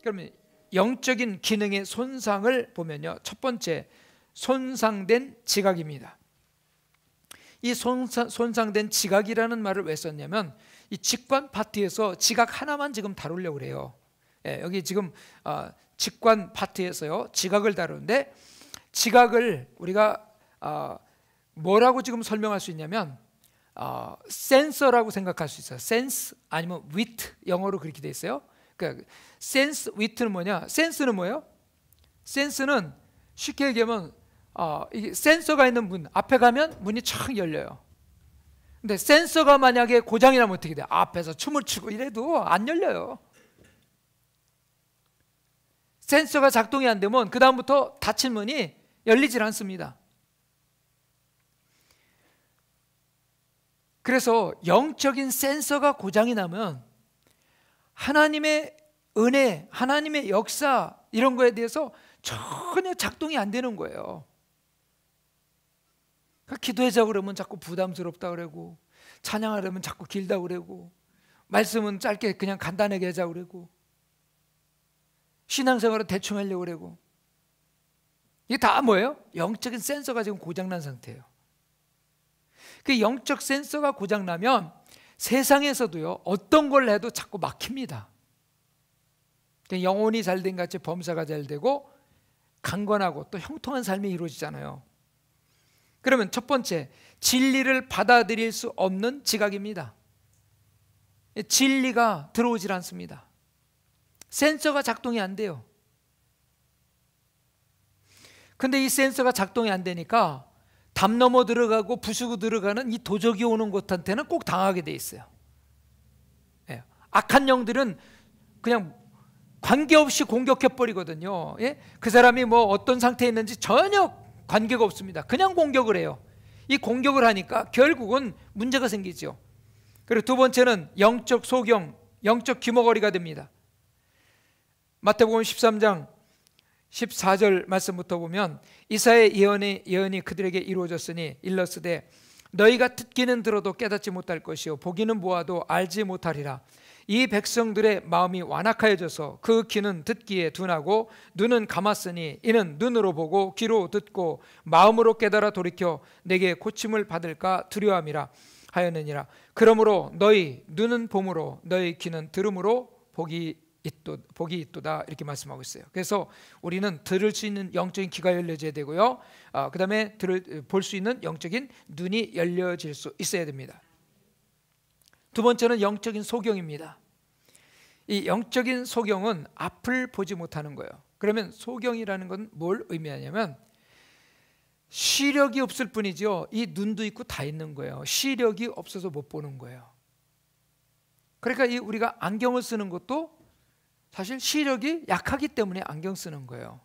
그러면 영적인 기능의 손상을 보면요, 첫 번째, 손상된 지각입니다. 이 손상된 지각이라는 말을 왜 썼냐면, 이 직관 파트에서 지각 하나만 지금 다루려고 그래요. 여기 지금 직관 파트에서요, 지각을 다루는데, 지각을 우리가 뭐라고 지금 설명할 수 있냐면, 센서라고 생각할 수 있어요. 센스 아니면 위트, 영어로 그렇게 돼 있어요. 그러니까 센스, 위트는 뭐냐? 센스는 뭐예요? 센스는 쉽게 얘기하면 이게 센서가 있는 문 앞에 가면 문이 촥 열려요. 근데 센서가 만약에 고장이 나면 어떻게 돼? 앞에서 춤을 추고 이래도 안 열려요. 센서가 작동이 안 되면 그 다음부터 닫힌 문이 열리질 않습니다. 그래서 영적인 센서가 고장이 나면 하나님의 은혜, 하나님의 역사 이런 거에 대해서 전혀 작동이 안 되는 거예요. 기도하자고 그러면 자꾸 부담스럽다 그러고, 찬양하려면 자꾸 길다 그러고, 말씀은 짧게 그냥 간단하게 하자고 그러고, 신앙생활은 대충 하려고 그러고, 이게 다 뭐예요? 영적인 센서가 지금 고장난 상태예요. 그 영적 센서가 고장나면 세상에서도요, 어떤 걸 해도 자꾸 막힙니다. 영혼이 잘된 같이 범사가 잘 되고 강건하고 또 형통한 삶이 이루어지잖아요. 그러면 첫 번째, 진리를 받아들일 수 없는 지각입니다. 진리가 들어오질 않습니다. 센서가 작동이 안 돼요. 근데 이 센서가 작동이 안 되니까 담 넘어 들어가고 부수고 들어가는 이 도적이 오는 곳한테는 꼭 당하게 돼 있어요. 악한 영들은 그냥 관계없이 공격해버리거든요. 그 사람이 뭐 어떤 상태에 있는지 전혀 관계가 없습니다. 그냥 공격을 해요. 이 공격을 하니까 결국은 문제가 생기죠. 그리고 두 번째는 영적 소경, 영적 귀머거리가 됩니다. 마태복음 13장 14절 말씀부터 보면, 이사야의 예언이 그들에게 이루어졌으니 일렀으되 너희가 듣기는 들어도 깨닫지 못할 것이요 보기는 보아도 알지 못하리라. 이 백성들의 마음이 완악하여져서 그 귀는 듣기에 둔하고 눈은 감았으니 이는 눈으로 보고 귀로 듣고 마음으로 깨달아 돌이켜 내게 고침을 받을까 두려움이라 하였느니라. 그러므로 너희 눈은 봄으로 너희 귀는 들음으로 복이 있도다, 이렇게 말씀하고 있어요. 그래서 우리는 들을 수 있는 영적인 귀가 열려져야 되고요, 그 다음에 볼 수 있는 영적인 눈이 열려질 수 있어야 됩니다. 두 번째는 영적인 소경입니다. 이 영적인 소경은 앞을 보지 못하는 거예요. 그러면 소경이라는 건 뭘 의미하냐면, 시력이 없을 뿐이죠, 이 눈도 있고 다 있는 거예요. 시력이 없어서 못 보는 거예요. 그러니까 우리가 안경을 쓰는 것도 사실 시력이 약하기 때문에 안경 쓰는 거예요.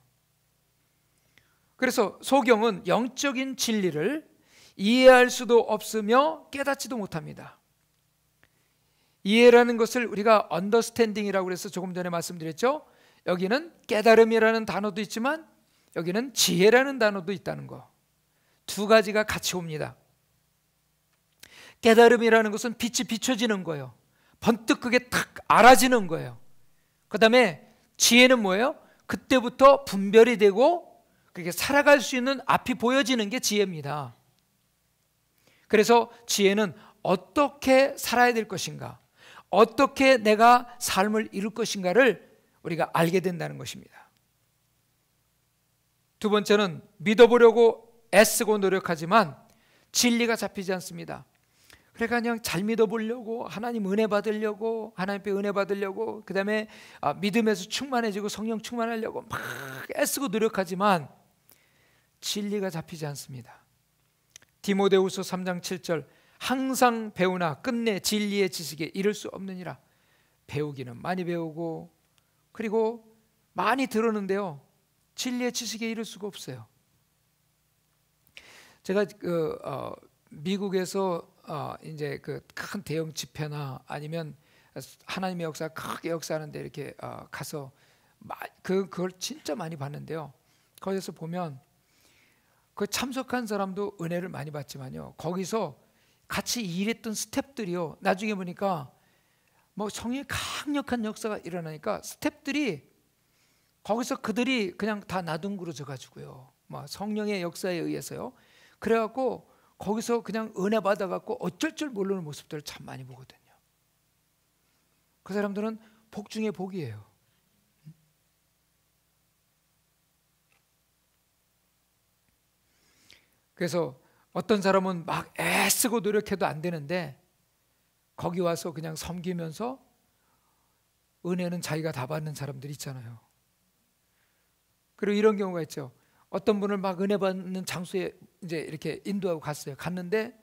그래서 소경은 영적인 진리를 이해할 수도 없으며 깨닫지도 못합니다. 이해라는 것을 우리가 understanding이라고 해서 조금 전에 말씀드렸죠. 여기는 깨달음이라는 단어도 있지만 여기는 지혜라는 단어도 있다는 거, 두 가지가 같이 옵니다. 깨달음이라는 것은 빛이 비춰지는 거예요. 번뜩 그게 탁 알아지는 거예요. 그 다음에 지혜는 뭐예요? 그때부터 분별이 되고 그렇게 살아갈 수 있는 앞이 보여지는 게 지혜입니다. 그래서 지혜는 어떻게 살아야 될 것인가, 어떻게 내가 삶을 이룰 것인가를 우리가 알게 된다는 것입니다. 두 번째는 믿어보려고 애쓰고 노력하지만 진리가 잡히지 않습니다. 그러니까 그냥 잘 믿어보려고, 하나님 은혜 받으려고, 하나님께 은혜 받으려고, 그 다음에 믿음에서 충만해지고 성령 충만하려고 막 애쓰고 노력하지만 진리가 잡히지 않습니다. 디모데후서 3장 7절, 항상 배우나 끝내 진리의 지식에 이를 수 없느니라. 배우기는 많이 배우고 그리고 많이 들었는데요, 진리의 지식에 이를 수가 없어요. 제가 미국에서 이제 그 큰 대형 집회나 아니면 하나님의 역사 크게 역사하는데 이렇게 가서 그걸 진짜 많이 봤는데요, 거기서 보면 그 참석한 사람도 은혜를 많이 받지만요, 거기서 같이 일했던 스태프들이요, 나중에 보니까 뭐 성령의 강력한 역사가 일어나니까 스태프들이 거기서 그들이 그냥 다 나둥그러져 가지고요, 막 성령의 역사에 의해서요, 그래갖고 거기서 그냥 은혜 받아갖고 어쩔 줄 모르는 모습들을 참 많이 보거든요. 그 사람들은 복 중에 복이에요. 그래서 어떤 사람은 막 애쓰고 노력해도 안 되는데 거기 와서 그냥 섬기면서 은혜는 자기가 다 받는 사람들 있잖아요. 그리고 이런 경우가 있죠. 어떤 분을 막 은혜 받는 장소에 이제 이렇게 인도하고 갔어요. 갔는데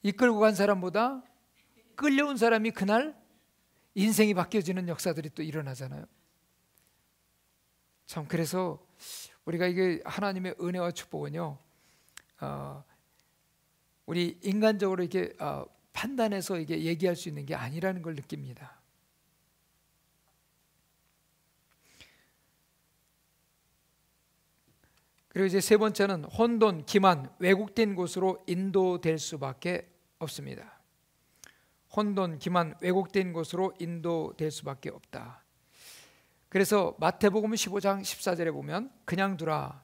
이끌고 간 사람보다 끌려온 사람이 그날 인생이 바뀌어지는 역사들이 또 일어나잖아요. 참, 그래서 우리가 이게 하나님의 은혜와 축복은요, 우리 인간적으로 이렇게 판단해서 이게 얘기할 수 있는 게 아니라는 걸 느낍니다. 그리고 이제 세 번째는 혼돈, 기만, 왜곡된 곳으로 인도될 수밖에 없습니다. 혼돈, 기만, 왜곡된 곳으로 인도될 수밖에 없다. 그래서 마태복음 15장 14절에 보면 그냥 두라.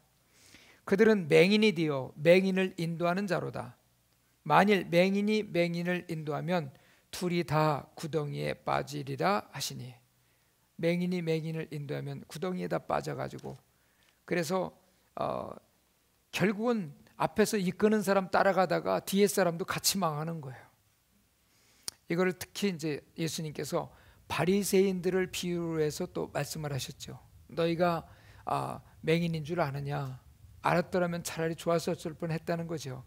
그들은 맹인이 되어 맹인을 인도하는 자로다. 만일 맹인이 맹인을 인도하면 둘이 다 구덩이에 빠지리라 하시니, 맹인이 맹인을 인도하면 구덩이에다 빠져가지고, 그래서 결국은 앞에서 이끄는 사람 따라가다가 뒤에 사람도 같이 망하는 거예요. 이거를 특히 이제 예수님께서 바리새인들을 비유로 해서 또 말씀을 하셨죠. 너희가 맹인인 줄 아느냐? 알았더라면 차라리 좋았을 뻔했다는 거죠.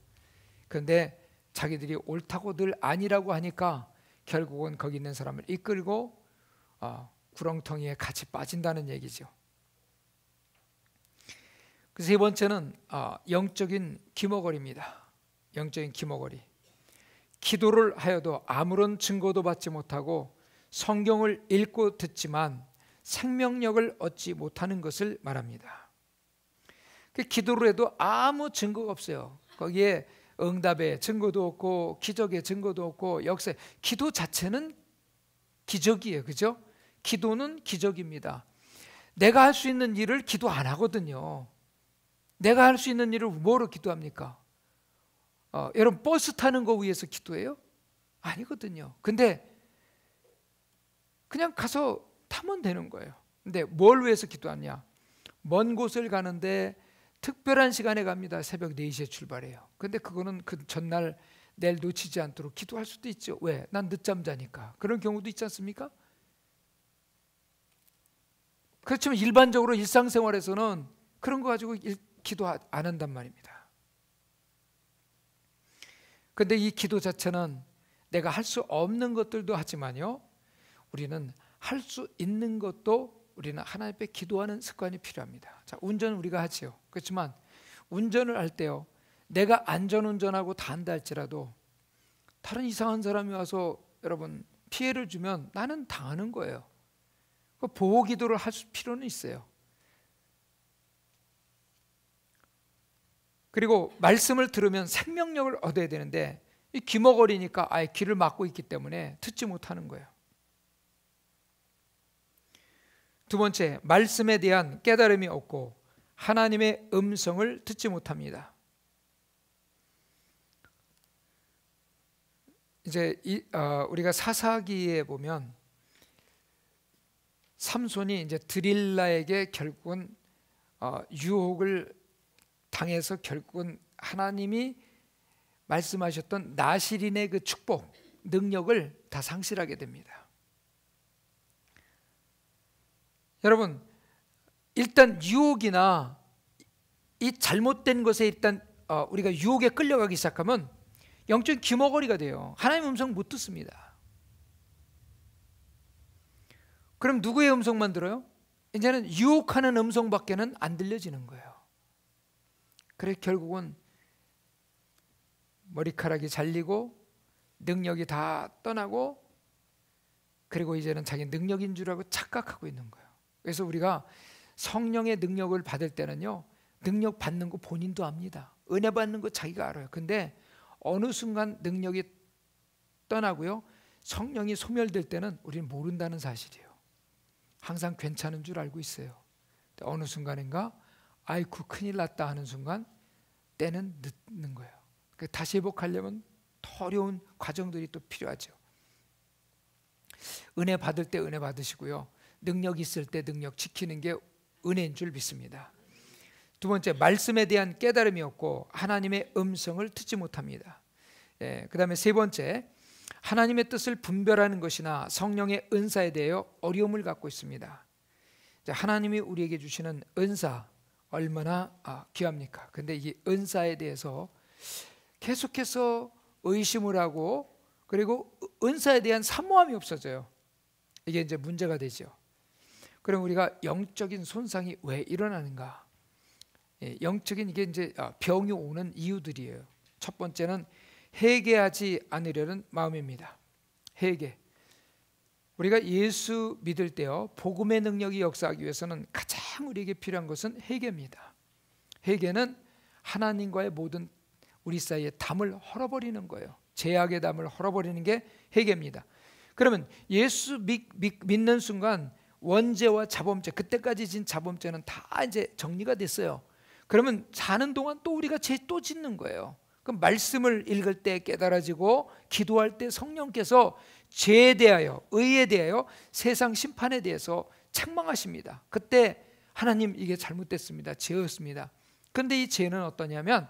그런데 자기들이 옳다고들 아니라고 하니까 결국은 거기 있는 사람을 이끌고 구렁텅이에 같이 빠진다는 얘기죠. 그 세 번째는 영적인 기머거리입니다. 영적인 기머거리. 기도를 하여도 아무런 증거도 받지 못하고 성경을 읽고 듣지만 생명력을 얻지 못하는 것을 말합니다. 기도를 해도 아무 증거가 없어요. 거기에 응답의 증거도 없고 기적의 증거도 없고 역사, 기도 자체는 기적이에요. 그죠? 기도는 기적입니다. 내가 할 수 있는 일을 기도 안 하거든요. 내가 할 수 있는 일을 뭐로 기도합니까? 여러분 버스 타는 거 위해서 기도해요? 아니거든요. 근데 그냥 가서 타면 되는 거예요. 근데 뭘 위해서 기도하냐? 먼 곳을 가는데 특별한 시간에 갑니다. 새벽 4시에 출발해요. 근데 그거는 그 전날 내일 놓치지 않도록 기도할 수도 있죠. 왜? 난 늦잠 자니까. 그런 경우도 있지 않습니까? 그렇지만 일반적으로 일상생활에서는 그런 거 가지고 기도 안 한단 말입니다. 근데 이 기도 자체는 내가 할 수 없는 것들도 하지만요, 우리는 할 수 있는 것도 우리는 하나님 앞에 기도하는 습관이 필요합니다. 자, 운전 우리가 하지요. 그렇지만 운전을 할 때요, 내가 안전운전하고 다 한다 할지라도 다른 이상한 사람이 와서 여러분 피해를 주면 나는 당하는 거예요. 보호 기도를 할 필요는 있어요. 그리고 말씀을 들으면 생명력을 얻어야 되는데 이 귀머거리니까 아예 귀를 막고 있기 때문에 듣지 못하는 거예요. 두 번째, 말씀에 대한 깨달음이 없고 하나님의 음성을 듣지 못합니다. 이제 우리가 사사기에 보면 삼손이 이제 드릴라에게 결국은 유혹을 당해서 결국은 하나님이 말씀하셨던 나실인의 그 축복, 능력을 다 상실하게 됩니다. 여러분, 일단 유혹이나 이 잘못된 것에 일단 우리가 유혹에 끌려가기 시작하면 영적인 기머거리가 돼요. 하나님의 음성 못 듣습니다. 그럼 누구의 음성만 들어요? 이제는 유혹하는 음성밖에는 안 들려지는 거예요. 그래서 결국은 머리카락이 잘리고 능력이 다 떠나고, 그리고 이제는 자기 능력인 줄 알고 착각하고 있는 거예요. 그래서 우리가 성령의 능력을 받을 때는요, 능력 받는 거 본인도 압니다. 은혜 받는 거 자기가 알아요. 근데 어느 순간 능력이 떠나고요, 성령이 소멸될 때는 우리는 모른다는 사실이에요. 항상 괜찮은 줄 알고 있어요. 어느 순간인가 아이쿠 큰일 났다 하는 순간 때는 늦는 거예요. 다시 회복하려면 더 어려운 과정들이 또 필요하죠. 은혜 받을 때 은혜 받으시고요, 능력 있을 때 능력 지키는 게 은혜인 줄 믿습니다. 두 번째, 말씀에 대한 깨달음이 없고 하나님의 음성을 듣지 못합니다. 그 다음에 세 번째, 하나님의 뜻을 분별하는 것이나 성령의 은사에 대하여 어려움을 갖고 있습니다. 하나님이 우리에게 주시는 은사 얼마나 귀합니까? 근데 이 은사에 대해서 계속해서 의심을 하고, 그리고 은사에 대한 사모함이 없어져요. 이게 이제 문제가 되죠. 그럼 우리가 영적인 손상이 왜 일어나는가? 영적인 이게 이제 병이 오는 이유들이에요. 첫 번째는 회개하지 않으려는 마음입니다. 회개. 우리가 예수 믿을 때요, 복음의 능력이 역사하기 위해서는 가장 우리에게 필요한 것은 회개입니다. 회개는 하나님과의 모든 우리 사이의 담을 헐어버리는 거예요. 죄악의 담을 헐어버리는 게 회개입니다. 그러면 예수 믿는 순간 원죄와 자범죄, 그때까지 진 자범죄는 다 이제 정리가 됐어요. 그러면 사는 동안 또 우리가 죄 또 짓는 거예요. 그럼 말씀을 읽을 때 깨달아지고, 기도할 때 성령께서 죄에 대하여, 의에 대하여, 세상 심판에 대해서 책망하십니다. 그때 하나님 이게 잘못됐습니다, 죄였습니다. 그런데 이 죄는 어떠냐면,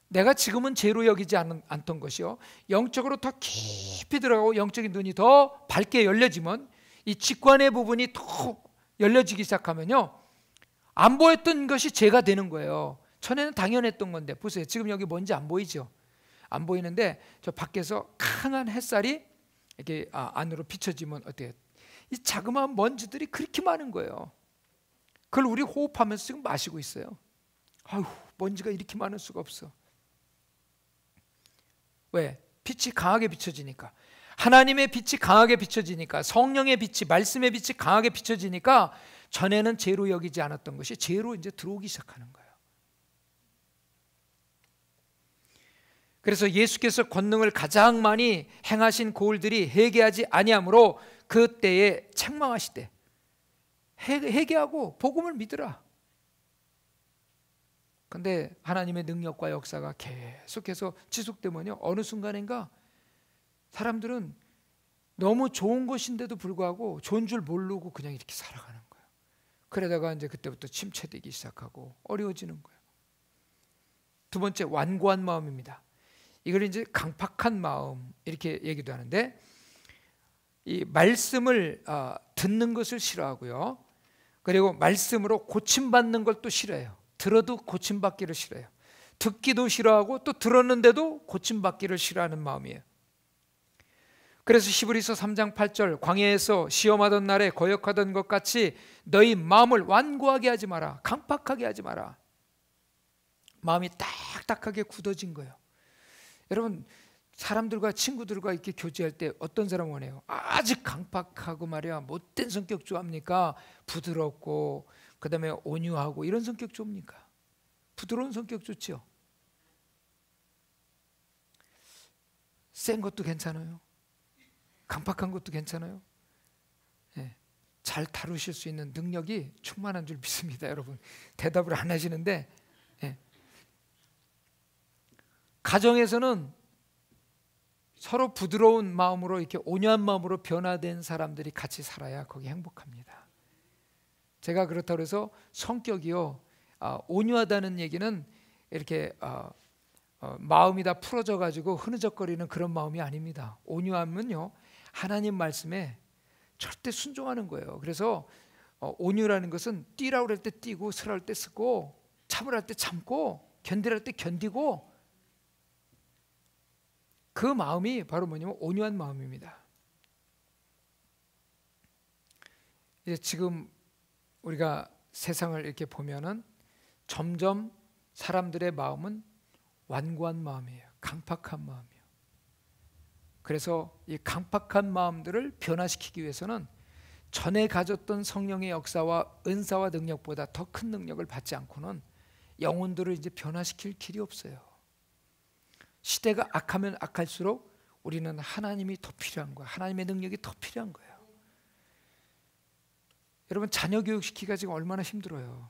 내가 지금은 죄로 여기지 않던 것이요, 영적으로 더 깊이 들어가고 영적인 눈이 더 밝게 열려지면, 이 직관의 부분이 더 열려지기 시작하면요, 안 보였던 것이 죄가 되는 거예요. 전에는 당연했던 건데, 보세요. 지금 여기 뭔지 안 보이죠? 안 보이는데 저 밖에서 강한 햇살이 이렇게 안으로 비춰지면 어때요? 이 자그마한 먼지들이 그렇게 많은 거예요. 그걸 우리 호흡하면서 지금 마시고 있어요. 아유, 먼지가 이렇게 많을 수가 없어. 왜? 빛이 강하게 비춰지니까. 하나님의 빛이 강하게 비춰지니까, 성령의 빛이, 말씀의 빛이 강하게 비춰지니까 전에는 죄로 여기지 않았던 것이 죄로 이제 들어오기 시작하는 거예요. 그래서 예수께서 권능을 가장 많이 행하신 고을들이 회개하지 아니하므로 그때에 책망하시되, 회개하고 복음을 믿으라. 근데 하나님의 능력과 역사가 계속해서 지속되면요, 어느 순간인가 사람들은 너무 좋은 것인데도 불구하고 좋은 줄 모르고 그냥 이렇게 살아가는 거예요. 그러다가 이제 그때부터 침체되기 시작하고 어려워지는 거예요. 두 번째, 완고한 마음입니다. 이걸 이제 강팍한 마음 이렇게 얘기도 하는데, 이 말씀을 듣는 것을 싫어하고요, 그리고 말씀으로 고침받는 걸 또 싫어해요. 들어도 고침받기를 싫어해요. 듣기도 싫어하고 또 들었는데도 고침받기를 싫어하는 마음이에요. 그래서 히브리서 3장 8절, 광야에서 시험하던 날에 거역하던 것 같이 너희 마음을 완고하게 하지 마라, 강팍하게 하지 마라. 마음이 딱딱하게 굳어진 거예요. 여러분, 사람들과 친구들과 이렇게 교제할 때 어떤 사람 원해요? 아주 강팍하고 말이야 못된 성격 좋아합니까? 부드럽고 그 다음에 온유하고 이런 성격 좋습니까? 부드러운 성격 좋죠. 센 것도 괜찮아요. 강팍한 것도 괜찮아요. 잘 다루실 수 있는 능력이 충만한 줄 믿습니다. 여러분, 대답을 안 하시는데, 가정에서는 서로 부드러운 마음으로, 이렇게 온유한 마음으로 변화된 사람들이 같이 살아야 거기 행복합니다. 제가 그렇다고 해서 성격이요, 온유하다는 얘기는 이렇게 마음이 다 풀어져 가지고 흐느적거리는 그런 마음이 아닙니다. 온유하면요, 하나님 말씀에 절대 순종하는 거예요. 그래서 온유라는 것은 뛰라고 할 때 뛰고, 쓰라고 할 때 쓰고, 참으라 할 때 참고, 견디라 할 때 견디고, 그 마음이 바로 뭐냐면 온유한 마음입니다. 이제 지금 우리가 세상을 이렇게 보면은 점점 사람들의 마음은 완고한 마음이에요. 강팍한 마음이에요. 그래서 이 강팍한 마음들을 변화시키기 위해서는 전에 가졌던 성령의 역사와 은사와 능력보다 더 큰 능력을 받지 않고는 영혼들을 이제 변화시킬 길이 없어요. 시대가 악하면 악할수록 우리는 하나님이 더 필요한 거예요. 하나님의 능력이 더 필요한 거예요. 여러분 자녀 교육시키기가 지금 얼마나 힘들어요.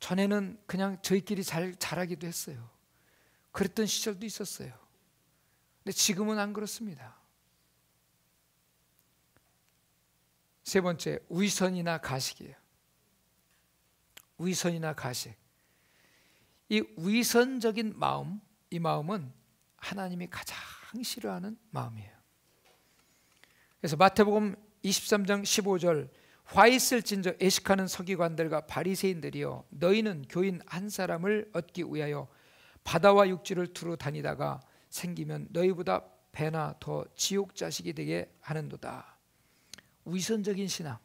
전에는 그냥 저희끼리 잘 자라기도 했어요. 그랬던 시절도 있었어요. 근데 지금은 안 그렇습니다. 세 번째, 위선이나 가식이에요. 위선이나 가식. 이 위선적인 마음, 이 마음은 하나님이 가장 싫어하는 마음이에요. 그래서 마태복음 23장 15절, 화 있을진저 애식하는 서기관들과 바리새인들이여, 너희는 교인 한 사람을 얻기 위하여 바다와 육지를 두루 다니다가 생기면 너희보다 배나 더 지옥 자식이 되게 하는도다. 위선적인 신앙,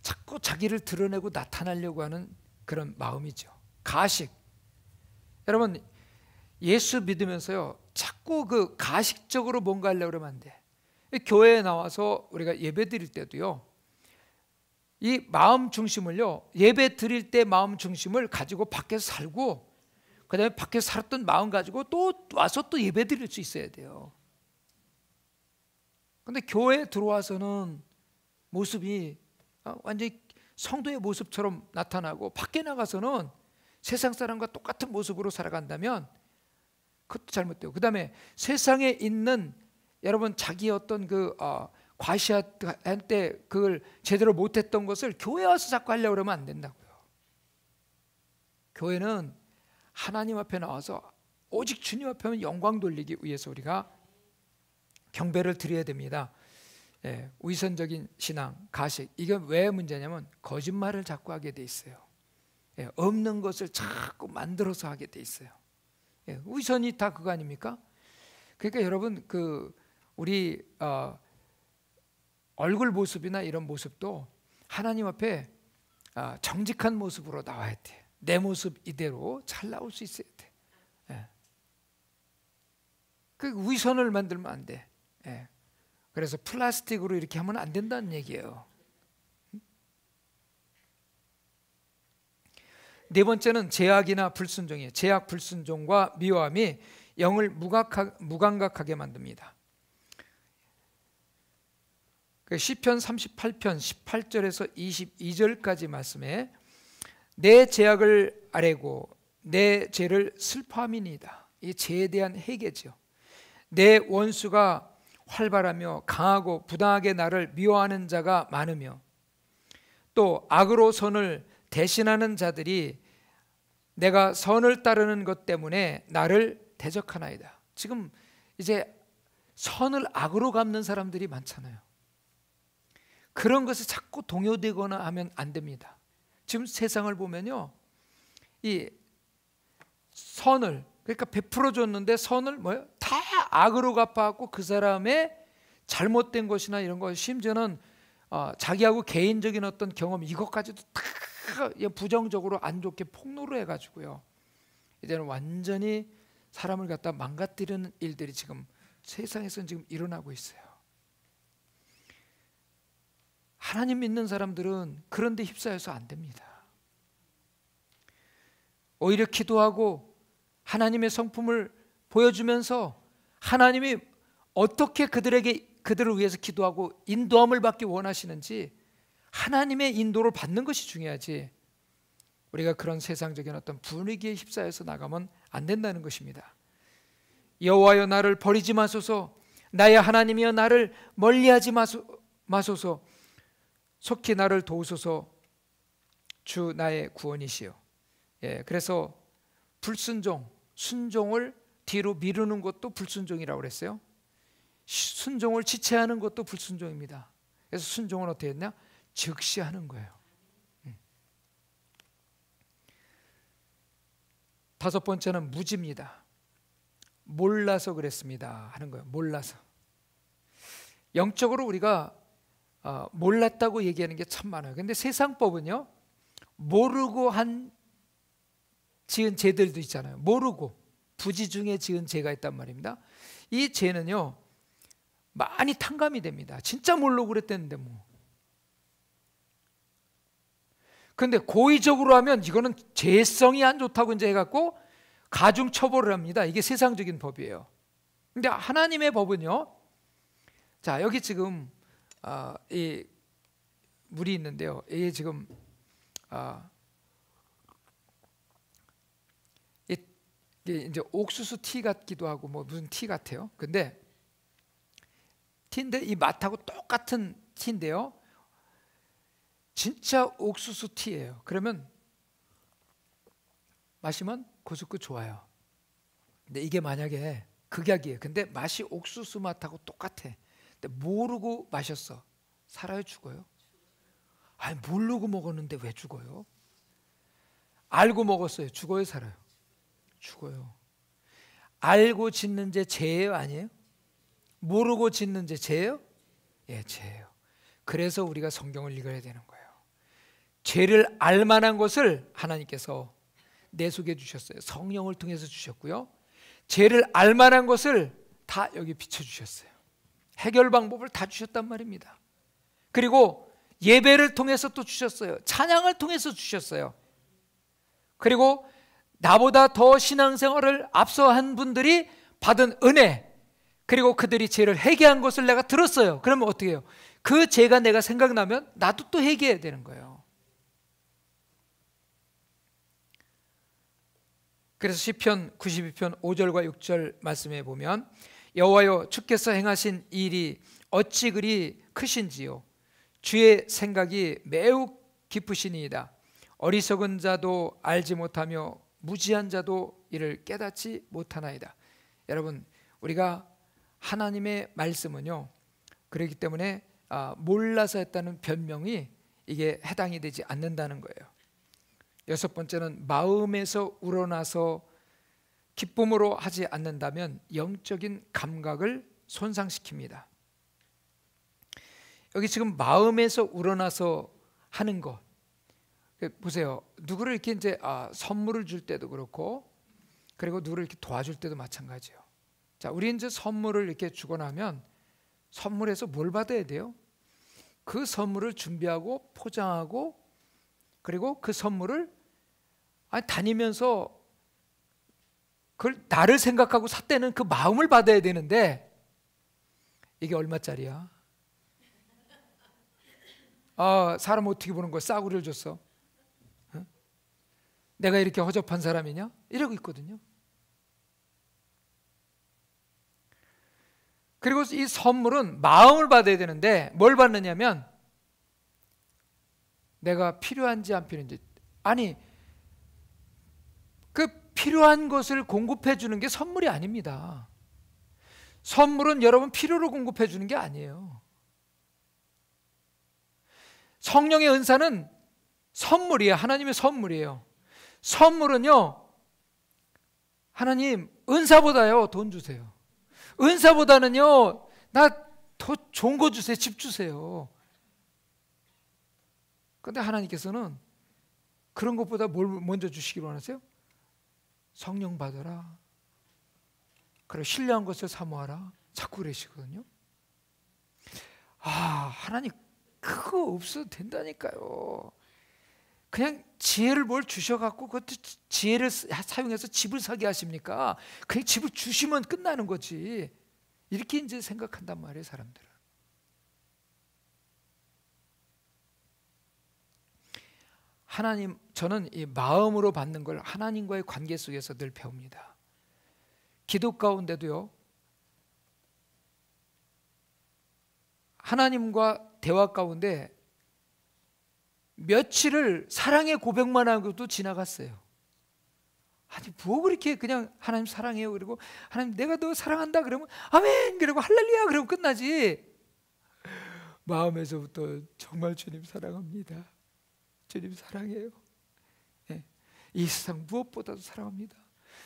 자꾸 자기를 드러내고 나타나려고 하는 그런 마음이죠. 가식. 여러분 예수 믿으면서요 자꾸 그 가식적으로 뭔가 하려고 그러면 안 돼. 교회에 나와서 우리가 예배 드릴 때도요, 이 마음 중심을요, 예배 드릴 때 마음 중심을 가지고 밖에서 살고, 그 다음에 밖에서 살았던 마음 가지고 또 와서 또 예배 드릴 수 있어야 돼요. 근데 교회에 들어와서는 모습이 완전히 성도의 모습처럼 나타나고, 밖에 나가서는 세상 사람과 똑같은 모습으로 살아간다면 그것도 잘못돼요. 그 다음에 세상에 있는 여러분 자기 어떤 그 과시할 때 그걸 제대로 못했던 것을 교회 와서 자꾸 하려고 그러면 안 된다고요. 교회는 하나님 앞에 나와서 오직 주님 앞에만 영광 돌리기 위해서 우리가 경배를 드려야 됩니다. 예, 위선적인 신앙, 가식, 이건 왜 문제냐면 거짓말을 자꾸 하게 돼 있어요. 예, 없는 것을 자꾸 만들어서 하게 돼 있어요. 예, 위선이 다 그거 아닙니까? 그러니까 여러분 우리 얼굴 모습이나 이런 모습도 하나님 앞에 정직한 모습으로 나와야 돼. 내 모습 이대로 잘 나올 수 있어야 돼. 예. 그 위선을 만들면 안 돼. 예. 그래서 플라스틱으로 이렇게 하면 안 된다는 얘기예요. 네 번째는 제약이나 불순종이에요. 제약, 불순종과 미워함이 영을 무감각하게 만듭니다. 시편 38편 18절에서 22절까지 말씀에 내 제약을 아뢰고 내 죄를 슬퍼함이니이다. 이 죄에 대한 회개죠. 내 원수가 활발하며 강하고 부당하게 나를 미워하는 자가 많으며, 또 악으로 선을 대신하는 자들이 내가 선을 따르는 것 때문에 나를 대적하나이다. 지금 이제 선을 악으로 갚는 사람들이 많잖아요. 그런 것에 자꾸 동요되거나 하면 안 됩니다. 지금 세상을 보면요, 이 선을, 그러니까 베풀어 줬는데 선을 다 악으로 갚아갖고 그 사람의 잘못된 것이나 이런 것, 심지어는 자기하고 개인적인 어떤 경험, 이것까지도 다 부정적으로 안 좋게 폭로를 해가지고요, 이제는 완전히 사람을 갖다 망가뜨리는 일들이 지금 세상에서는 지금 일어나고 있어요. 하나님 믿는 사람들은 그런 데 휩싸여서 안 됩니다. 오히려 기도하고 하나님의 성품을 보여주면서 하나님이 어떻게 그들을 위해서 기도하고 인도함을 받기 원하시는지 하나님의 인도를 받는 것이 중요하지, 우리가 그런 세상적인 어떤 분위기에 휩싸여서 나가면 안 된다는 것입니다. 여호와여 나를 버리지 마소서, 나의 하나님이여 나를 멀리하지 마소서, 속히 나를 도우소서, 주 나의 구원이시여. 예, 그래서 불순종, 순종을 뒤로 미루는 것도 불순종이라고 그랬어요. 순종을 지체하는 것도 불순종입니다. 그래서 순종은 어떻게 했냐? 즉시 하는 거예요. 다섯 번째는 무지입니다. 몰라서 그랬습니다 하는 거예요. 몰라서. 영적으로 우리가 몰랐다고 얘기하는 게 참 많아요. 근데 세상법은요, 모르고 지은 죄들도 있잖아요. 모르고 부지 중에 지은 죄가 있단 말입니다. 이 죄는요 많이 탕감이 됩니다. 진짜 모르고 그랬다는데 뭐. 근데 고의적으로 하면 이거는 죄성이 안 좋다고 이제 해갖고 가중 처벌을 합니다. 이게 세상적인 법이에요. 근데 하나님의 법은요, 자 여기 지금 이 물이 있는데요. 이게 지금 이게 이제 옥수수 티 같기도 하고 뭐 무슨 티 같아요. 근데 티인데 이 맛하고 똑같은 티인데요. 진짜 옥수수 티예요. 그러면 마시면 고소고 좋아요. 근데 이게 만약에 극약이에요. 근데 맛이 옥수수 맛하고 똑같아. 근데 모르고 마셨어. 살아요, 죽어요? 아니, 모르고 먹었는데 왜 죽어요? 알고 먹었어요. 죽어요, 살아요? 죽어요. 알고 짓는 죄 죄예요, 아니에요? 모르고 짓는 죄 죄예요? 예, 죄예요. 그래서 우리가 성경을 읽어야 되는 거예요. 죄를 알만한 것을 하나님께서 내속해 주셨어요. 성령을 통해서 주셨고요. 죄를 알만한 것을 다 여기 비춰주셨어요. 해결 방법을 다 주셨단 말입니다. 그리고 예배를 통해서 또 주셨어요. 찬양을 통해서 주셨어요. 그리고 나보다 더 신앙생활을 앞서한 분들이 받은 은혜, 그리고 그들이 죄를 회개한 것을 내가 들었어요. 그러면 어떻게 해요? 그 죄가 내가 생각나면 나도 또 회개해야 되는 거예요. 그래서 시편 92편 5절과 6절 말씀에 보면 여호와여, 주께서 행하신 일이 어찌 그리 크신지요. 주의 생각이 매우 깊으시니이다. 어리석은 자도 알지 못하며 무지한 자도 이를 깨닫지 못하나이다. 여러분, 우리가 하나님의 말씀은요, 그렇기 때문에 몰라서 했다는 변명이 이게 해당이 되지 않는다는 거예요. 여섯 번째는 마음에서 우러나서 기쁨으로 하지 않는다면 영적인 감각을 손상시킵니다. 여기 지금 마음에서 우러나서 하는 것 보세요. 누구를 이렇게 이제 선물을 줄 때도 그렇고, 그리고 누구를 이렇게 도와줄 때도 마찬가지예요. 자, 우리 이제 선물을 이렇게 주고 나면 선물에서 뭘 받아야 돼요? 그 선물을 준비하고 포장하고, 그리고 그 선물을 다니면서 그걸 나를 생각하고 샀다는 그 마음을 받아야 되는데, 이게 얼마짜리야? 사람 어떻게 보는 거야? 싸구려를 줬어. 어? 내가 이렇게 허접한 사람이냐? 이러고 있거든요. 그리고 이 선물은 마음을 받아야 되는데 뭘 받느냐면 내가 필요한지 안 필요한지, 아니 그 필요한 것을 공급해 주는 게 선물이 아닙니다. 선물은 여러분 필요로 공급해 주는 게 아니에요. 성령의 은사는 선물이에요. 하나님의 선물이에요. 선물은요, 하나님 은사보다요 돈 주세요. 은사보다는요 나 더 좋은 거 주세요. 집 주세요. 그런데 하나님께서는 그런 것보다 뭘 먼저 주시기를 원하세요? 성령 받아라. 그래, 신뢰한 것을 사모하라. 자꾸 그러시거든요. 하나님 그거 없어도 된다니까요. 그냥 지혜를 뭘 주셔갖고 그것도 지혜를 사용해서 집을 사게 하십니까? 그냥 집을 주시면 끝나는 거지. 이렇게 이제 생각한단 말이에요, 사람들은. 하나님, 저는 이 마음으로 받는 걸 하나님과의 관계 속에서 늘 배웁니다. 기도 가운데도요, 하나님과 대화 가운데 며칠을 사랑의 고백만 하고도 지나갔어요. 아니 뭐 그렇게 그냥 하나님 사랑해요 그리고 하나님 내가 너 사랑한다 그러면 아멘 그리고 할렐루야 그러면 끝나지. 마음에서부터 정말 주님 사랑합니다. 주님 사랑해요. 네. 이 세상 무엇보다도 사랑합니다.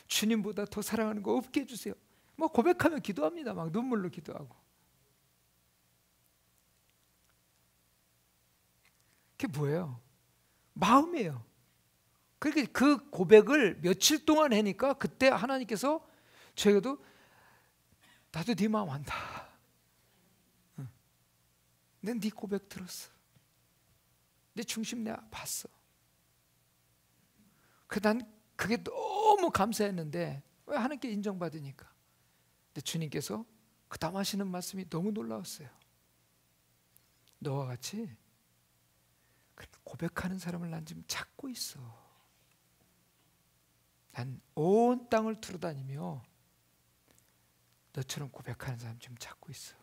주님보다 더 사랑하는 거 없게 해주세요. 뭐 고백하면 기도합니다. 막 눈물로 기도하고. 그게 뭐예요? 마음이에요. 그러니까 그 고백을 며칠 동안 하니까 그때 하나님께서 저에게도 나도 네 마음 안다. 난 네 고백 들었어. 네 중심 내가 봤어. 난 그게 너무 감사했는데 왜 하나님께 인정받으니까. 근데 주님께서 그 다음 하시는 말씀이 너무 놀라웠어요. 너와 같이 고백하는 사람을 난 지금 찾고 있어. 난 온 땅을 두루다니며 너처럼 고백하는 사람 지금 찾고 있어.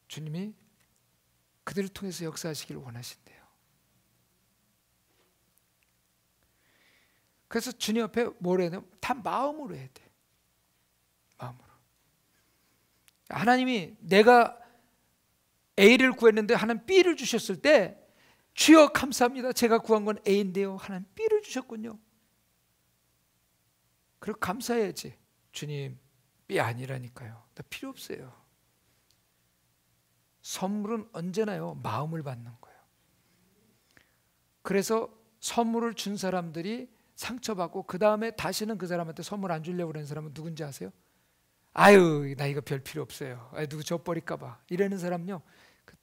주님이 그들을 통해서 역사하시기를 원하신대요. 그래서 주님 앞에 뭘 해야 돼요? 다 마음으로 해야 돼. 마음으로. 하나님이 내가 A를 구했는데 하나님 B를 주셨을 때 주여 감사합니다. 제가 구한 건 A인데요. 하나님 B를 주셨군요. 그리고 감사해야지. 주님 B 아니라니까요. 나 필요 없어요. 선물은 언제나요 마음을 받는 거예요. 그래서 선물을 준 사람들이 상처받고 그 다음에 다시는 그 사람한테 선물 안 주려고 그러는 사람은 누군지 아세요? 아유 나 이거 별 필요 없어요. 아유, 누구 줘 버릴까 봐 이러는 사람요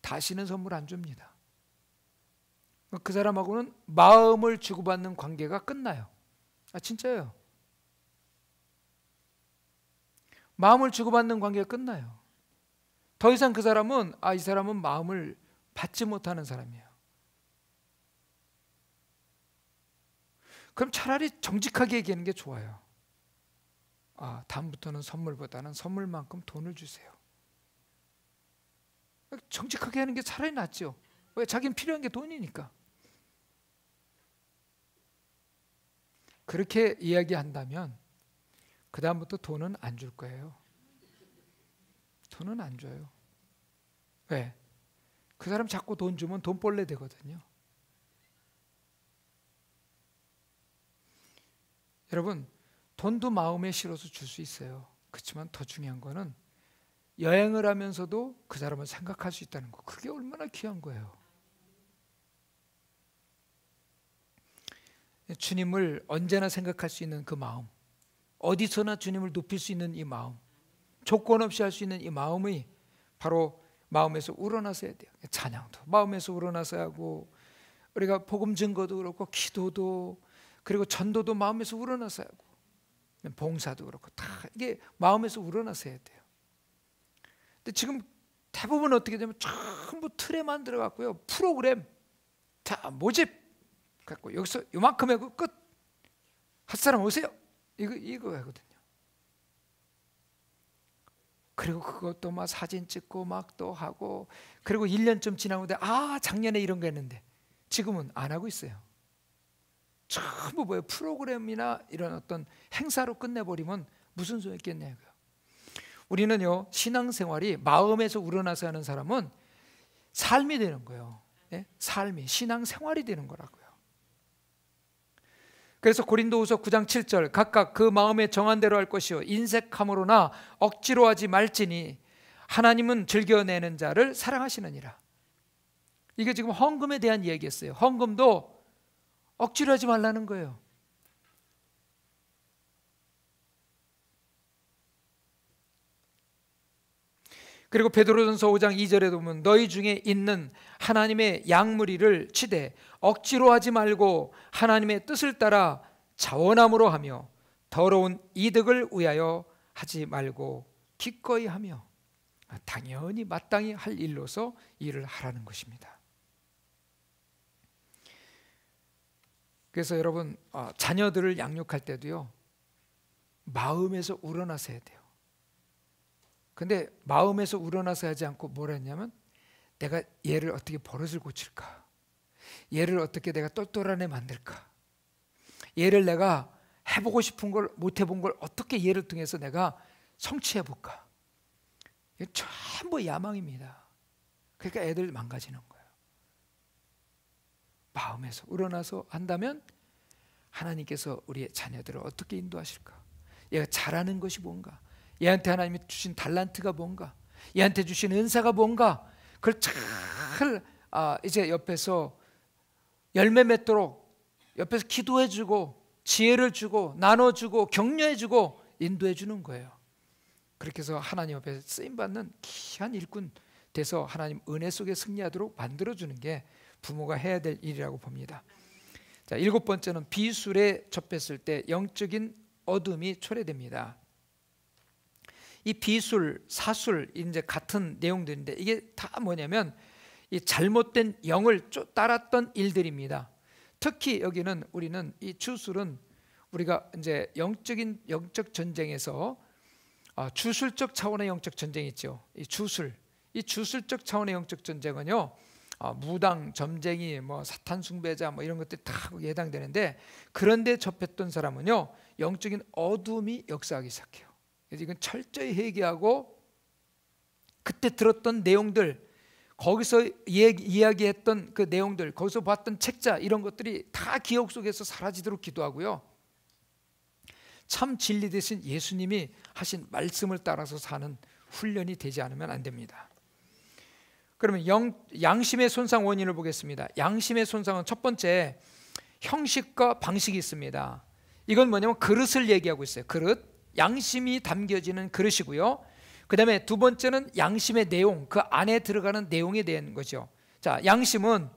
다시는 선물 안 줍니다. 그 사람하고는 마음을 주고받는 관계가 끝나요. 아 진짜예요. 마음을 주고받는 관계가 끝나요. 더 이상 그 사람은 이 사람은 마음을 받지 못하는 사람이에요. 그럼 차라리 정직하게 얘기하는 게 좋아요. 다음부터는 선물보다는 선물만큼 돈을 주세요. 정직하게 하는 게 차라리 낫죠. 왜? 자기는 필요한 게 돈이니까. 그렇게 이야기한다면 그 다음부터 돈은 안 줄 거예요. 돈은 안 줘요. 왜? 그 사람 자꾸 돈 주면 돈벌레 되거든요. 여러분 돈도 마음에 실어서 줄 수 있어요. 그렇지만 더 중요한 거는 여행을 하면서도 그 사람을 생각할 수 있다는 거. 그게 얼마나 귀한 거예요. 주님을 언제나 생각할 수 있는 그 마음, 어디서나 주님을 높일 수 있는 이 마음, 조건 없이 할 수 있는 이 마음이 바로 마음에서 우러나서야 돼요. 찬양도 마음에서 우러나서야 하고, 우리가 복음 증거도 그렇고 기도도 그리고 전도도 마음에서 우러나서야 하고, 봉사도 그렇고 다 이게 마음에서 우러나서야 돼요. 근데 지금 대부분 어떻게 되면 전부 틀에 만들어 갖고요, 프로그램 자 모집 갖고 여기서 요만큼 하고 끝, 할 사람 오세요, 이거 하거든요. 그리고 그것도 막 사진 찍고 막 또 하고, 그리고 1년쯤 지나는데 작년에 이런 거 했는데 지금은 안 하고 있어요. 전부 뭐예요? 프로그램이나 이런 어떤 행사로 끝내버리면 무슨 소용이 있겠냐고요. 우리는요 신앙생활이 마음에서 우러나서 하는 사람은 삶이 되는 거예요. 네? 삶이 신앙생활이 되는 거라고요. 그래서 고린도후서 9장 7절 각각 그 마음에 정한 대로 할 것이요 인색함으로나 억지로 하지 말지니 하나님은 즐겨내는 자를 사랑하시느니라. 이게 지금 헌금에 대한 이야기였어요. 헌금도 억지로 하지 말라는 거예요. 그리고 베드로전서 5장 2절에 보면 너희 중에 있는 하나님의 양무리를 치되 억지로 하지 말고 하나님의 뜻을 따라 자원함으로 하며 더러운 이득을 위하여 하지 말고 기꺼이 하며, 당연히 마땅히 할 일로서 일을 하라는 것입니다. 그래서 여러분 자녀들을 양육할 때도요 마음에서 우러나서 해야 돼요. 근데 마음에서 우러나서 하지 않고 뭘 했냐면, 내가 얘를 어떻게 버릇을 고칠까, 얘를 어떻게 내가 똘똘한 애 만들까, 얘를 내가 해보고 싶은 걸 못 해본 걸 어떻게 얘를 통해서 내가 성취해볼까. 이게 전부 야망입니다. 그러니까 애들 망가지는 거예요. 마음에서 우러나서 한다면 하나님께서 우리의 자녀들을 어떻게 인도하실까, 얘가 잘하는 것이 뭔가, 얘한테 하나님이 주신 달란트가 뭔가, 얘한테 주신 은사가 뭔가, 그걸 잘 이제 옆에서 열매 맺도록 옆에서 기도해주고 지혜를 주고 나눠주고 격려해주고 인도해주는 거예요. 그렇게 해서 하나님 앞에 쓰임받는 귀한 일꾼 돼서 하나님 은혜 속에 승리하도록 만들어주는 게 부모가 해야 될 일이라고 봅니다. 자, 7번째는 비술에 접했을 때 영적인 어둠이 초래됩니다. 이 비술, 사술 이제 같은 내용들인데 이게 다 뭐냐면 이 잘못된 영을 따랐던 일들입니다. 특히 여기는 우리는 이 주술은 우리가 이제 영적 전쟁에서 주술적 차원의 영적 전쟁이 있죠. 이 주술적 차원의 영적 전쟁은요, 무당, 점쟁이, 뭐 사탄 숭배자 뭐 이런 것들이 다 거기에 해당되는데, 그런데 접했던 사람은요 영적인 어둠이 역사하기 시작해요. 그래서 이건 철저히 회개하고 그때 들었던 내용들, 거기서 이야기했던 그 내용들, 거기서 봤던 책자 이런 것들이 다 기억 속에서 사라지도록 기도하고요, 참 진리 대신 예수님이 하신 말씀을 따라서 사는 훈련이 되지 않으면 안 됩니다. 그러면 양심의 손상 원인을 보겠습니다. 양심의 손상은 첫 번째, 형식과 방식이 있습니다. 이건 뭐냐면 그릇을 얘기하고 있어요. 그릇, 양심이 담겨지는 그릇이고요. 그 다음에 두 번째는 양심의 내용, 그 안에 들어가는 내용에 대한 거죠. 자, 양심은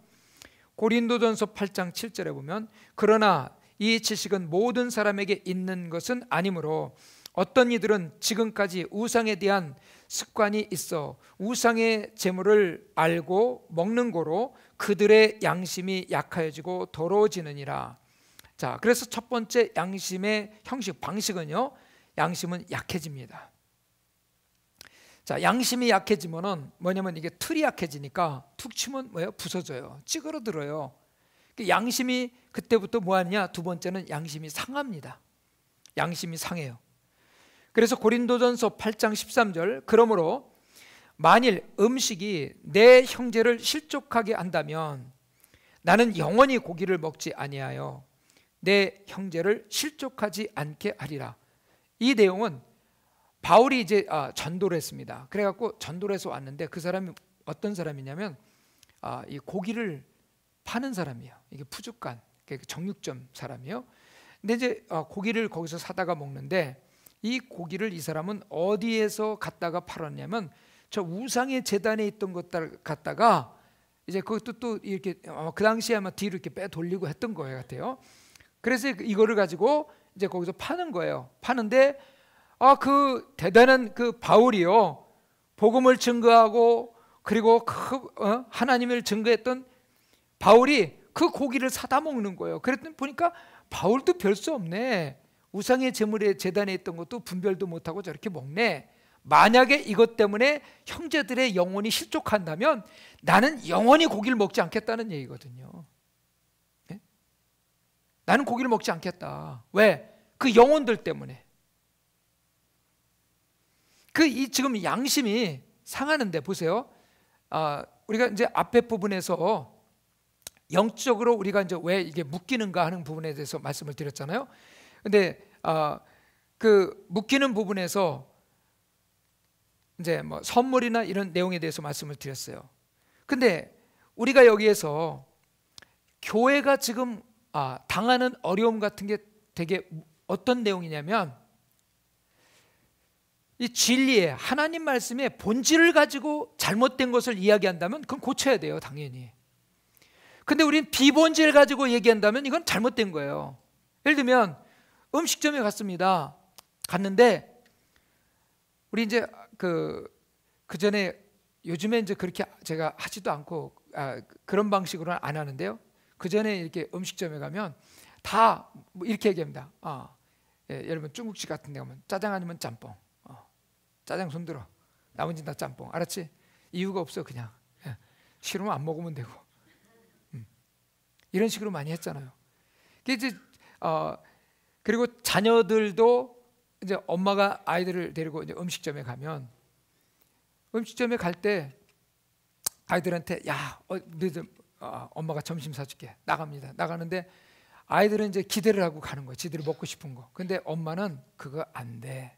고린도전서 8장 7절에 보면, 그러나 이 지식은 모든 사람에게 있는 것은 아니므로 어떤 이들은 지금까지 우상에 대한 습관이 있어 우상의 제물을 알고 먹는 거로 그들의 양심이 약하여지고 더러워지느니라. 자, 그래서 첫 번째 양심의 형식, 방식은요, 양심은 약해집니다. 자, 양심이 약해지면은 뭐냐면 이게 틀이 약해지니까 툭 치면 뭐예요? 부서져요. 찌그러들어요. 양심이 그때부터 뭐하냐? 두 번째는 양심이 상합니다. 양심이 상해요. 그래서 고린도전서 8장 13절, 그러므로 만일 음식이 내 형제를 실족하게 한다면 나는 영원히 고기를 먹지 아니하여 내 형제를 실족하지 않게 하리라. 이 내용은 바울이 이제 전도를 했습니다. 그래갖고 전도를 해서 왔는데, 그 사람이 어떤 사람이냐면 이 고기를 파는 사람이에요. 이게 푸주간, 정육점 사람이에요. 근데 이제 고기를 거기서 사다가 먹는데, 이 고기를 이 사람은 어디에서 갖다가 팔았냐면 저 우상의 제단에 있던 것들 갖다가 이제 그것도 또 이렇게 그 당시에 아마 뒤로 이렇게 빼 돌리고 했던 거예요 같아요. 그래서 이거를 가지고 이제 거기서 파는 거예요. 파는데 그 대단한 그 바울이요, 복음을 증거하고 그리고 하나님을 증거했던 바울이 그 고기를 사다 먹는 거예요. 그랬더니 보니까 바울도 별 수 없네. 우상의 제물에 제단에 있던 것도 분별도 못하고 저렇게 먹네. 만약에 이것 때문에 형제들의 영혼이 실족한다면 나는 영원히 고기를 먹지 않겠다는 얘기거든요. 네? 나는 고기를 먹지 않겠다. 왜? 그 영혼들 때문에. 지금 양심이 상하는데 보세요. 우리가 이제 앞에 부분에서 영적으로 우리가 이제 왜 이게 묶이는가 하는 부분에 대해서 말씀을 드렸잖아요. 근데 그 묶이는 부분에서 이제 뭐 선물이나 이런 내용에 대해서 말씀을 드렸어요. 근데 우리가 여기에서 교회가 지금 당하는 어려움 같은 게 되게 어떤 내용이냐면, 이 진리의 하나님 말씀의 본질을 가지고 잘못된 것을 이야기한다면 그건 고쳐야 돼요, 당연히. 근데 우리는 비본질 가지고 얘기한다면 이건 잘못된 거예요. 예를 들면 음식점에 갔는데 우리 이제 그 전에 요즘에 이제 그렇게 제가 하지도 않고 그런 방식으로는 안 하는데요. 그 전에 이렇게 음식점에 가면 다 이렇게 얘기합니다. 예, 여러분 중국집 같은 데 가면 짜장 아니면 짬뽕. 짜장 손들어. 나머지는 다 짬뽕. 알았지? 이유가 없어 그냥. 싫으면 안 먹으면 되고. 이런 식으로 많이 했잖아요. 이제 그리고 자녀들도 이제 엄마가 아이들을 데리고 이제 음식점에 가면, 음식점에 갈 때 아이들한테 너희들 엄마가 점심 사줄게. 나갑니다. 나가는데 아이들은 이제 기대를 하고 가는 거예요. 지들이 먹고 싶은 거. 근데 엄마는 그거 안 돼.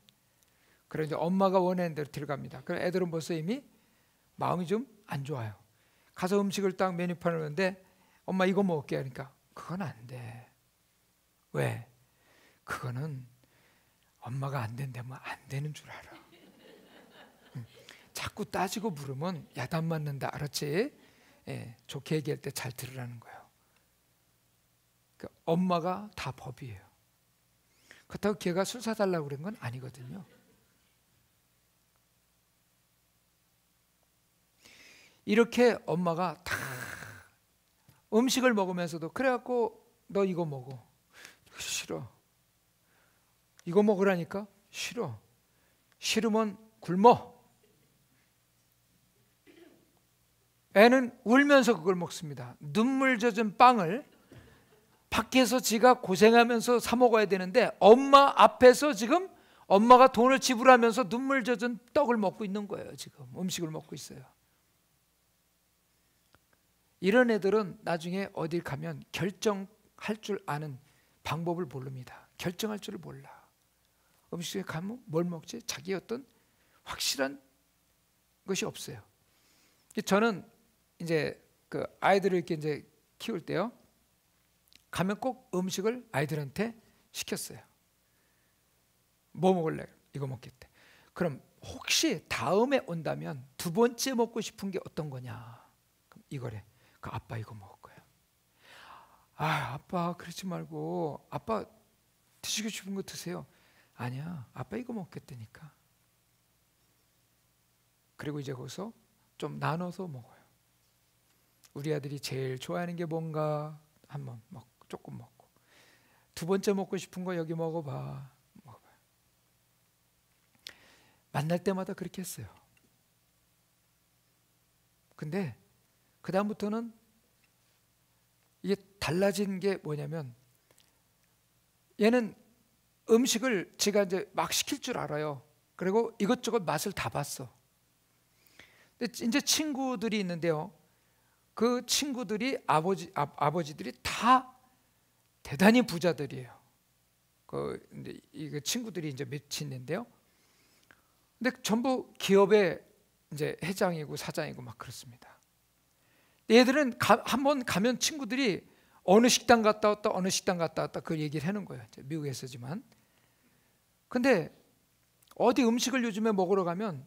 그래서 이제 엄마가 원하는 대로 들어갑니다. 그럼 애들은 벌써 이미 마음이 좀 안 좋아요. 가서 음식을 딱 메뉴판을 하는데 엄마 이거 먹을게 하니까 그건 안 돼. 왜? 그거는 엄마가 안 된다면 안 되는 줄 알아. 자꾸 따지고 물으면 야단 맞는다. 알았지? 예, 좋게 얘기할 때 잘 들으라는 거예요. 그러니까 엄마가 다 법이에요. 그렇다고 걔가 술 사달라고 그런 건 아니거든요. 이렇게 엄마가 다 음식을 먹으면서도 그래갖고 너 이거 먹어. 싫어. 이거 먹으라니까? 싫어. 싫으면 굶어. 애는 울면서 그걸 먹습니다. 눈물 젖은 빵을 밖에서 지가 고생하면서 사 먹어야 되는데 엄마 앞에서 지금 엄마가 돈을 지불하면서 눈물 젖은 떡을 먹고 있는 거예요. 지금 음식을 먹고 있어요. 이런 애들은 나중에 어딜 가면 결정할 줄 아는 방법을 모릅니다. 결정할 줄을 몰라. 음식에 가면 뭘 먹지? 자기 어떤 확실한 것이 없어요. 저는 이제 그 아이들을 이렇게 이제 키울 때요, 가면 꼭 음식을 아이들한테 시켰어요. 뭐 먹을래? 이거 먹겠대. 그럼 혹시 다음에 온다면 두 번째 먹고 싶은 게 어떤 거냐? 그럼 이거래. 그 아빠 이거 먹을 거야. 아, 아빠 그러지 말고 아빠 드시고 싶은 거 드세요. 아니야, 아빠 이거 먹겠다니까. 그리고 이제 거기서 좀 나눠서 먹어요. 우리 아들이 제일 좋아하는 게 뭔가 한번 먹고 조금 먹고, 두 번째 먹고 싶은 거 여기 먹어봐. 먹어봐요. 만날 때마다 그렇게 했어요. 근데 그 다음부터는 이게 달라진 게 뭐냐면, 얘는 음식을 제가 이제 막 시킬 줄 알아요. 그리고 이것저것 맛을 다 봤어. 근데 이제 친구들이 있는데요, 그 친구들이 아버지들이 다 대단히 부자들이에요. 근데 이 친구들이 이제 몇이 있는데요. 근데 전부 기업의 이제 회장이고 사장이고 막 그렇습니다. 얘들은 한번 가면 친구들이 어느 식당 갔다 왔다, 어느 식당 갔다 왔다 그 얘기를 하는 거예요. 미국에서지만. 근데 어디 음식을 요즘에 먹으러 가면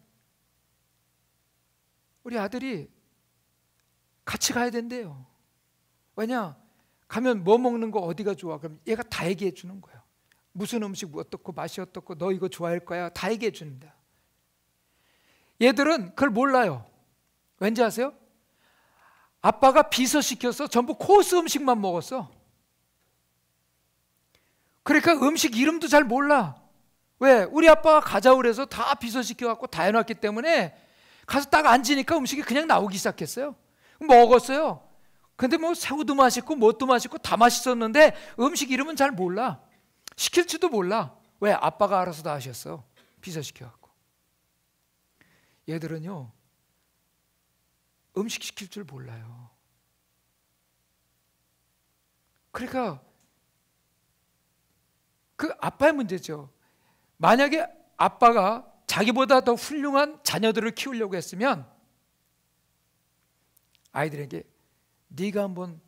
우리 아들이 같이 가야 된대요. 왜냐? 가면 뭐 먹는 거 어디가 좋아? 그럼 얘가 다 얘기해 주는 거예요. 무슨 음식 어떻고 맛이 어떻고 너 이거 좋아할 거야? 다 얘기해 준다. 얘들은 그걸 몰라요. 왠지 아세요? 아빠가 비서시켜서 전부 코스 음식만 먹었어. 그러니까 음식 이름도 잘 몰라. 왜? 우리 아빠가 가자고 그래서 다 비서시켜갖고 다 해놨기 때문에 가서 딱 앉으니까 음식이 그냥 나오기 시작했어요. 먹었어요. 근데 뭐 새우도 맛있고 뭣도 맛있고 다 맛있었는데 음식 이름은 잘 몰라. 시킬 줄도 몰라. 왜? 아빠가 알아서 다 하셨어. 비서시켜갖고. 얘들은요, 음식 시킬 줄 몰라요. 그러니까 그 아빠의 문제죠. 만약에 아빠가 자기보다 더 훌륭한 자녀들을 키우려고 했으면 아이들에게 네가 한번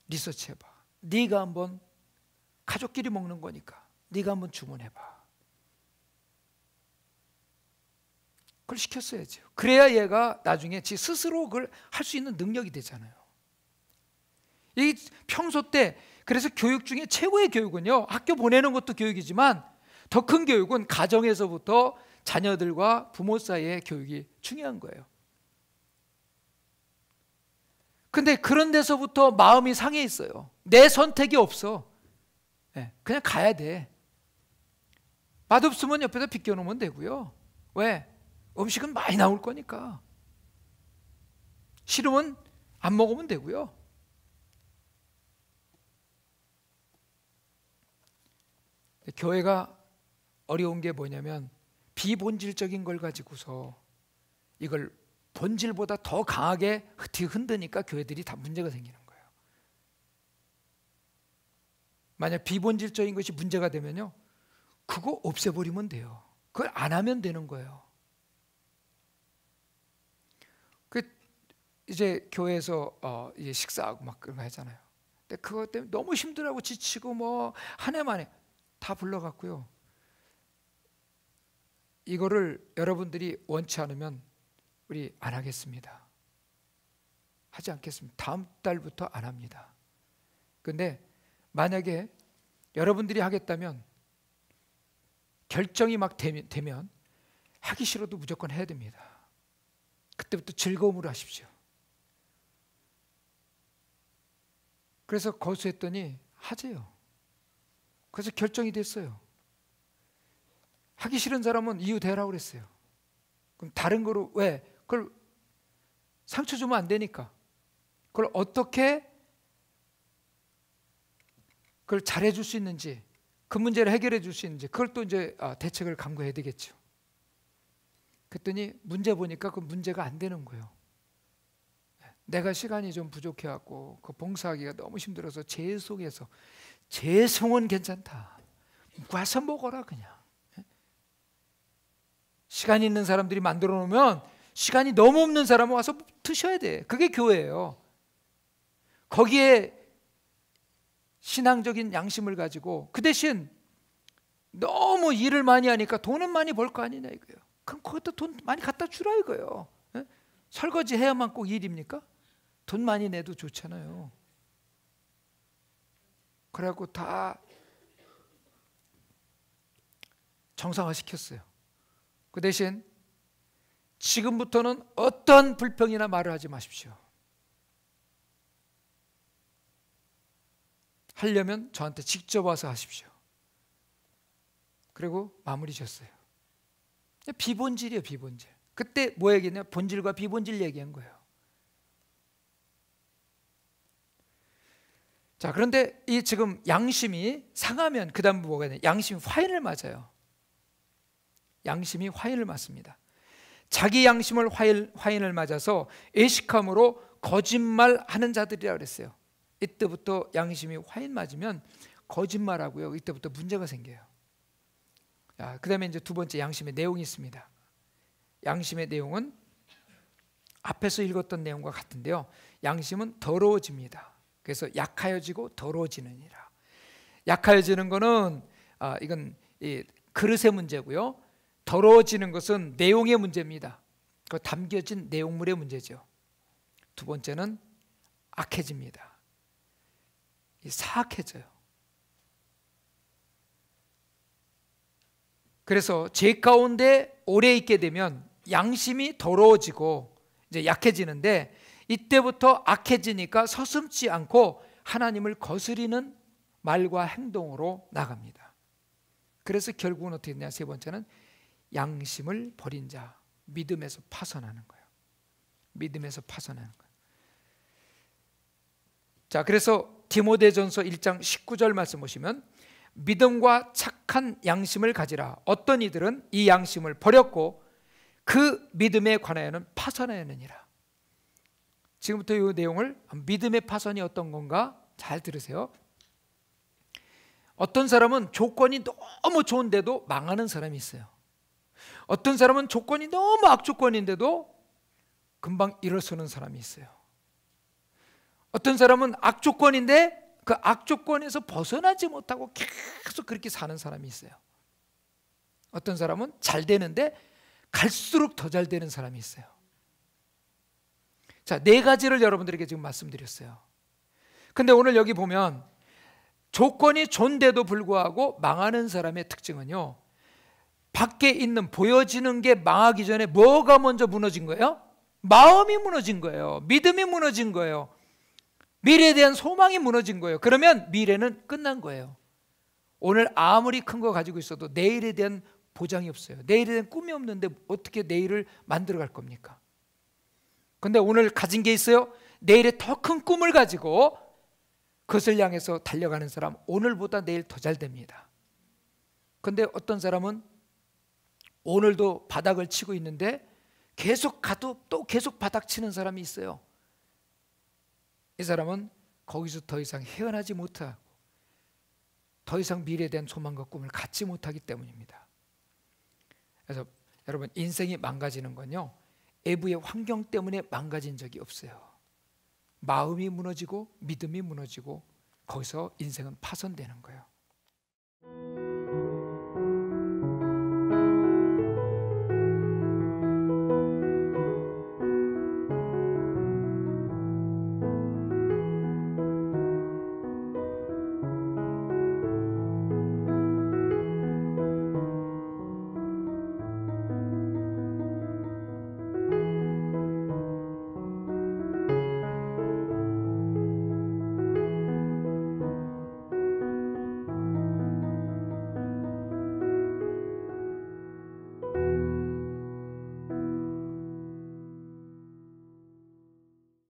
리서치해봐. 네가 한번 가족끼리 먹는 거니까 네가 한번 주문해봐. 그걸 시켰어야죠. 그래야 얘가 나중에 지 스스로 그걸 할 수 있는 능력이 되잖아요. 이 평소 때 그래서 교육 중에 최고의 교육은요, 학교 보내는 것도 교육이지만 더 큰 교육은 가정에서부터 자녀들과 부모 사이의 교육이 중요한 거예요. 근데 그런 데서부터 마음이 상해 있어요. 내 선택이 없어. 그냥 가야 돼. 맛없으면 옆에다 비껴놓으면 되고요. 왜? 음식은 많이 나올 거니까. 싫으면 안 먹으면 되고요. 교회가 어려운 게 뭐냐면 비본질적인 걸 가지고서 이걸 본질보다 더 강하게 흔드니까 교회들이 다 문제가 생기는 거예요. 만약 비본질적인 것이 문제가 되면요, 그거 없애버리면 돼요. 그걸 안 하면 되는 거예요. 이제 교회에서 이제 식사하고 막 그런 거 하잖아요. 근데 그것 때문에 너무 힘들하고 지치고 뭐 한 해 만에 다 불러갔고요. 이거를 여러분들이 원치 않으면 우리 안 하겠습니다. 하지 않겠습니다. 다음 달부터 안 합니다. 근데 만약에 여러분들이 하겠다면 결정이 막 되면 하기 싫어도 무조건 해야 됩니다. 그때부터 즐거움으로 하십시오. 그래서 거수했더니 하재요. 그래서 결정이 됐어요. 하기 싫은 사람은 이유 대라고 그랬어요. 그럼 다른 거로 왜? 그걸 상처 주면 안 되니까. 그걸 어떻게 그걸 잘해줄 수 있는지, 그 문제를 해결해 줄 수 있는지, 그걸 또 이제 대책을 강구해야 되겠죠. 그랬더니 문제 보니까 그 문제가 안 되는 거예요. 내가 시간이 좀 부족해갖고 그 봉사하기가 너무 힘들어서 재송해서, 재송은 괜찮다. 와서 먹어라 그냥. 시간 있는 사람들이 만들어 놓으면 시간이 너무 없는 사람은 와서 드셔야 돼. 그게 교회예요. 거기에 신앙적인 양심을 가지고 그 대신 너무 일을 많이 하니까 돈은 많이 벌 거 아니냐 이거예요. 그럼 거기다 돈 많이 갖다 주라 이거예요. 설거지 해야만 꼭 일입니까? 돈 많이 내도 좋잖아요. 그래갖고 다 정상화 시켰어요. 그 대신 지금부터는 어떤 불평이나 말을 하지 마십시오. 하려면 저한테 직접 와서 하십시오. 그리고 마무리 졌어요. 비본질이에요, 비본질. 그때 뭐 얘기했냐? 본질과 비본질 얘기한 거예요. 자, 그런데 이 지금 양심이 상하면 그 다음 뭐가 되냐? 양심이 화인을 맞아요. 양심이 화인을 맞습니다. 자기 양심을 화인을 맞아서 애식함으로 거짓말하는 자들이라고 그랬어요. 이때부터 양심이 화인 맞으면 거짓말하고요. 이때부터 문제가 생겨요. 그 다음에 이제 두 번째 양심의 내용이 있습니다. 양심의 내용은 앞에서 읽었던 내용과 같은데요. 양심은 더러워집니다. 그래서 약하여지고 더러워지느니라. 약하여지는 거는 이건 이 그릇의 문제고요. 더러워지는 것은 내용의 문제입니다. 그 담겨진 내용물의 문제죠. 두 번째는 악해집니다. 사악해져요. 그래서 죄 가운데 오래 있게 되면 양심이 더러워지고 이제 약해지는데, 이때부터 악해지니까 서슴지 않고 하나님을 거스리는 말과 행동으로 나갑니다. 그래서 결국은 어떻게 되냐? 세 번째는 양심을 버린 자, 믿음에서 파선하는 거예요. 믿음에서 파선하는 거예요. 자, 그래서 디모데전서 1장 19절 말씀 보시면 믿음과 착한 양심을 가지라. 어떤 이들은 이 양심을 버렸고 그 믿음에 관하여는 파선하였느니라. 지금부터 이 내용을, 믿음의 파선이 어떤 건가 잘 들으세요. 어떤 사람은 조건이 너무 좋은데도 망하는 사람이 있어요. 어떤 사람은 조건이 너무 악조건인데도 금방 일어서는 사람이 있어요. 어떤 사람은 악조건인데 그 악조건에서 벗어나지 못하고 계속 그렇게 사는 사람이 있어요. 어떤 사람은 잘 되는데 갈수록 더 잘 되는 사람이 있어요. 자, 네 가지를 여러분들에게 지금 말씀드렸어요. 근데 오늘 여기 보면 조건이 좋은데도 불구하고 망하는 사람의 특징은요, 밖에 있는 보여지는 게 망하기 전에 뭐가 먼저 무너진 거예요? 마음이 무너진 거예요. 믿음이 무너진 거예요. 미래에 대한 소망이 무너진 거예요. 그러면 미래는 끝난 거예요. 오늘 아무리 큰 거 가지고 있어도 내일에 대한 보장이 없어요. 내일에 대한 꿈이 없는데 어떻게 내일을 만들어 갈 겁니까? 근데 오늘 가진 게 있어요. 내일에 더 큰 꿈을 가지고 그것을 향해서 달려가는 사람, 오늘보다 내일 더 잘 됩니다. 근데 어떤 사람은 오늘도 바닥을 치고 있는데 계속 가도 또 계속 바닥 치는 사람이 있어요. 이 사람은 거기서 더 이상 헤어나지 못하고 더 이상 미래에 대한 소망과 꿈을 갖지 못하기 때문입니다. 그래서 여러분, 인생이 망가지는 건요, 외부의 환경 때문에 망가진 적이 없어요. 마음이 무너지고 믿음이 무너지고 거기서 인생은 파손되는 거예요.